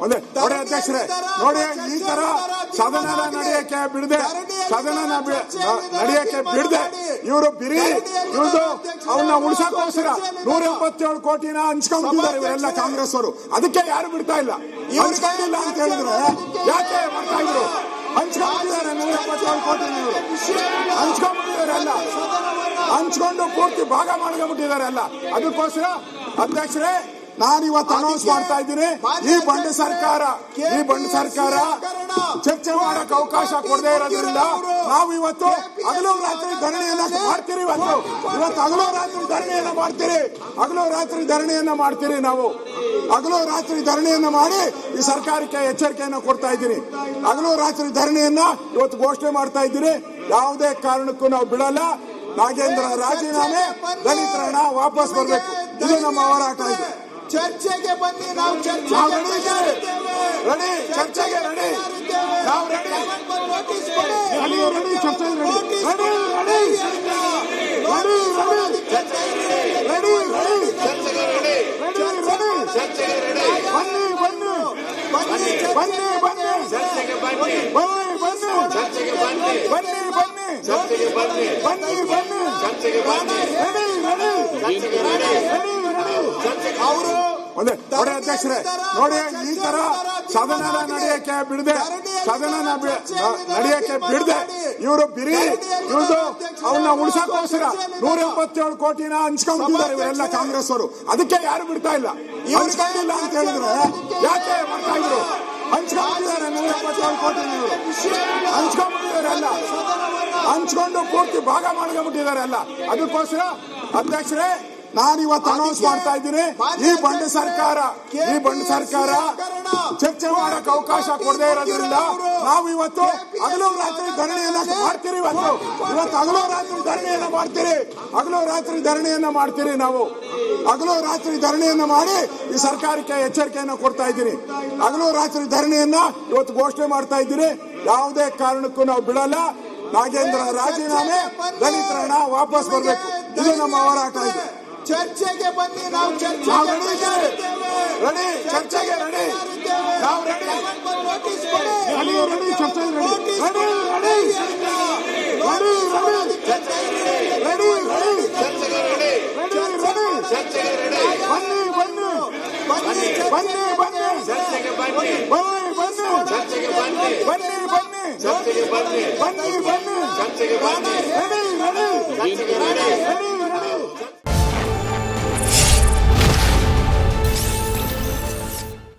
ಒಂದೇ ನೋಡಿ ಅಧ್ಯಕ್ಷರೇ, ನೋಡಿ ಈ ತರ ಸದನ ನಡೆಯಕ್ಕೆ ಬಿಡದೆ ಇವರು ಬಿರಿ ಇವ್ರದ್ದು ಅವನ್ನ ಉಳಿಸೋಕೋಸ್ಕರ 177 ಕೋಟಿನ ಹಂಚ್ಕೊಂಡ್ಬಿಟ್ಟಿದ್ದಾರೆ ಇವರೆಲ್ಲ ಕಾಂಗ್ರೆಸ್ ಅವರು. ಅದಕ್ಕೆ ಯಾರು ಬಿಡ್ತಾ ಇಲ್ಲ. ಹಂಚ್ಕೊಂಡಿಲ್ಲ ಅಂತ ಹೇಳಿದ್ರೆ ಯಾಕೆ ಮಾಡ್ತಾ ಇದ್ರು? ಹಂಚ್ಕೊಂಡ್ಬಿಟ್ಟಿದ್ದಾರೆ 177 ಕೋಟಿನ ಇವರು ಹಂಚ್ಕೊಂಡ್ಬಿಟ್ಟಿದ್ದಾರೆ ಅಲ್ಲ, ಹಂಚ್ಕೊಂಡು ಪೂರ್ತಿ ಭಾಗ ಮಾಡ್ಕೊಂಡ್ಬಿಟ್ಟಿದ್ದಾರೆ ಅಲ್ಲ. ಅದಕ್ಕೋಸ್ಕರ ಅಧ್ಯಕ್ಷರೇ ನಾನು ಇವತ್ತು ಅನೌನ್ಸ್ ಮಾಡ್ತಾ ಇದ್ದೀನಿ, ಈ ಬಂಡ ಸರ್ಕಾರ ಚರ್ಚೆ ಮಾಡಕ್ಕೆ ಅವಕಾಶ ಕೊಡದೇ ಇರೋದ್ರಿಂದ ನಾವು ಇವತ್ತು ಹಗಲು ರಾತ್ರಿ ಧರಣಿಯನ್ನ ಮಾಡ್ತೀರಿ. ಇವತ್ತು ಹಗಲು ರಾತ್ರಿ ಧರಣಿಯನ್ನ ಮಾಡ್ತೀರಿ. ನಾವು ಹಗಲು ರಾತ್ರಿ ಧರಣಿಯನ್ನ ಮಾಡಿ ಈ ಸರ್ಕಾರಕ್ಕೆ ಎಚ್ಚರಿಕೆಯನ್ನ ಕೊಡ್ತಾ ಇದ್ದೀನಿ. ಹಗಲು ರಾತ್ರಿ ಧರಣಿಯನ್ನ ಇವತ್ತು ಘೋಷಣೆ ಮಾಡ್ತಾ ಇದ್ದೀನಿ. ಯಾವುದೇ ಕಾರಣಕ್ಕೂ ನಾವು ಬಿಡಲ್ಲ. ನಾಗೇಂದ್ರ ರಾಜೀನಾಮೆ, ದಲಿತರ ಹಣ ವಾಪಸ್ ಬರಬೇಕು. ಇದು ನಮ್ಮ ಹೋರಾಟ ಇದೆ. ಚರ್ಚೆಗೆ ಬನ್ನಿ, ನಾವು ಚರ್ಚೆಗೆ ರೆಡಿ. ನಾವು ರೆಡಿ. ಒಂದೇ ನೋಡಿ ಅಧ್ಯಕ್ಷರೇ, ನೋಡಿ ಈ ತರ ಸದನ ನಡೆಯಕ್ಕೆ ಬಿಡದೆ ಇವರು ಬಿರಿ ಇವ್ರದ್ದು ಅವನ್ನ ಉಳಿಸೋಕೋಸ್ಕರ 177 ಕೋಟಿನ ಹಂಚ್ಕೊಂಡ್ಬಿಟ್ಟಿದ್ದಾರೆ ಇವರೆಲ್ಲ ಕಾಂಗ್ರೆಸ್ ಅವರು. ಅದಕ್ಕೆ ಯಾರು ಬಿಡ್ತಾ ಇಲ್ಲ. ಹಂಚ್ಕೊಂಡಿಲ್ಲ ಅಂತ ಹೇಳಿದ್ರೆ ಯಾಕೆ ಮಾಡ್ತಾ ಇದ್ರು? ಹಂಚ್ಕೊಂಡ್ಬಿಟ್ಟಿದ್ದಾರೆ 177 ಕೋಟಿನ ಇವರು ಹಂಚ್ಕೊಂಡ್ಬಿಟ್ಟಿದ್ದಾರೆ ಅಲ್ಲ, ಹಂಚ್ಕೊಂಡು ಪೂರ್ತಿ ಭಾಗ ಮಾಡ್ಕೊಂಡ್ಬಿಟ್ಟಿದ್ದಾರೆ ಅಲ್ಲ. ಅದಕ್ಕೋಸ್ಕರ ಅಧ್ಯಕ್ಷರೇ ನಾನು ಇವತ್ತು ಅನೌನ್ಸ್ ಮಾಡ್ತಾ ಇದ್ದೀನಿ, ಈ ಬಂಡ ಸರ್ಕಾರ ಚರ್ಚೆ ಮಾಡಕ್ಕೆ ಅವಕಾಶ ಕೊಡದೇ ಇರೋದ್ರಿಂದ ನಾವು ಇವತ್ತು ಹಗಲು ರಾತ್ರಿ ಧರಣಿಯನ್ನ ಮಾಡ್ತೀರಿ. ಇವತ್ತು ಹಗಲು ರಾತ್ರಿ ಧರಣಿಯನ್ನ ಮಾಡ್ತೀರಿ. ನಾವು ಹಗಲು ರಾತ್ರಿ ಧರಣಿಯನ್ನ ಮಾಡಿ ಈ ಸರ್ಕಾರಕ್ಕೆ ಎಚ್ಚರಿಕೆಯನ್ನ ಕೊಡ್ತಾ ಇದ್ದೀನಿ. ಹಗಲು ರಾತ್ರಿ ಧರಣಿಯನ್ನ ಇವತ್ತು ಘೋಷಣೆ ಮಾಡ್ತಾ ಇದ್ದೀನಿ. ಯಾವುದೇ ಕಾರಣಕ್ಕೂ ನಾವು ಬಿಡಲ್ಲ. ನಾಗೇಂದ್ರ ರಾಜೀನಾಮೆ, ದಲಿತರ ಹಣ ವಾಪಸ್ ಬರಬೇಕು. ಇದು ನಮ್ಮ ಹೋರಾಟ ಇದೆ. ಚರ್ಚೆಗೆ ಬನ್ನಿ, ನಾವು ರೆಡಿ. ನಾವು ರೆಡಿ.